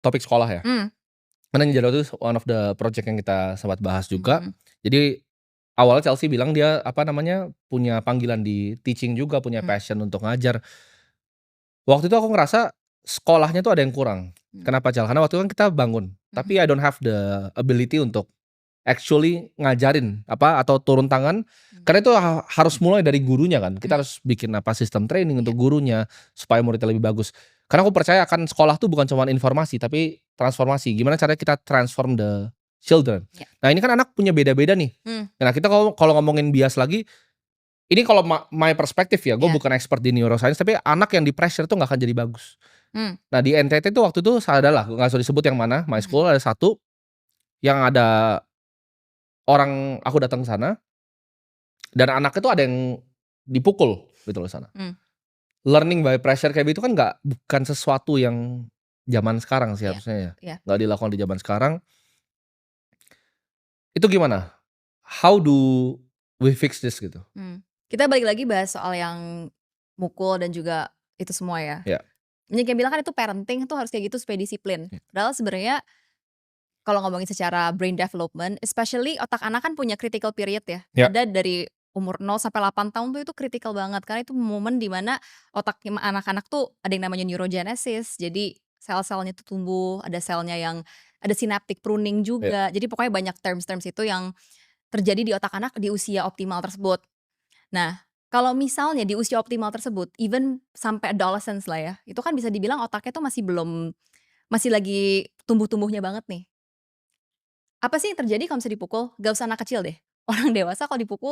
topik sekolah ya. Mmm. Karena Ninja Warrior itu one of the project yang kita sempat bahas juga. Mhm. Jadi awalnya Chelsea bilang dia apa namanya, punya panggilan di teaching juga, punya Mmm. passion untuk ngajar. Waktu itu aku ngerasa sekolahnya tuh ada yang kurang. Mmm. Kenapa, Cal? Karena waktu itu kan kita bangun, Mhm. tapi I don't have the ability untuk actually ngajarin apa, atau turun tangan, Mmm. karena itu harus mulai dari gurunya kan. Kita Mmm. harus bikin apa, sistem training Iya. untuk gurunya, supaya muridnya lebih bagus. Karena aku percaya akan sekolah tuh bukan cuman informasi, tapi transformasi. Gimana caranya kita transform the children. Iya. Nah ini kan anak punya beda-beda nih. Mmm. Nah kita kalau ngomongin bias lagi, ini kalau my perspective ya, gue Iya. bukan expert di neuroscience, tapi anak yang di-pressure tuh nggak akan jadi bagus. Mmm. Nah di NTT tuh waktu itu adalah, nggak usah disebut yang mana, my Mhm. school ada satu, yang ada orang aku datang ke sana, dan anaknya tuh ada yang dipukul gitu loh sana. Mmm. Learning by pressure kayak gitu kan bukan sesuatu yang zaman sekarang sih Iya. harusnya ya, Iya. nggak dilakukan di zaman sekarang. Itu gimana? How do we fix this gitu? Kita balik lagi bahas soal yang mukul dan juga itu semua ya. Ya. Banyak yang bilang kan itu parenting tuh harus kayak gitu supaya disiplin. Ya. Padahal sebenarnya kalau ngomongin secara brain development, especially otak anak kan punya critical period ya. Ya. Ada dari umur 0 sampai 8 tahun tuh itu critical banget, karena itu momen di mana otak anak-anak tuh ada yang namanya neurogenesis. Jadi sel-selnya tuh tumbuh, ada selnya yang ada synaptic pruning Ya. juga. Jadi pokoknya banyak terms-terms itu yang terjadi di otak anak di usia optimal tersebut. Nah, kalau misalnya di usia optimal tersebut, even sampai adolescence lah ya, itu kan bisa dibilang otaknya tuh masih lagi tumbuh-tumbuhnya banget nih. Apa sih yang terjadi kalau misalnya dipukul? Gak usah anak kecil deh, orang dewasa kalau dipukul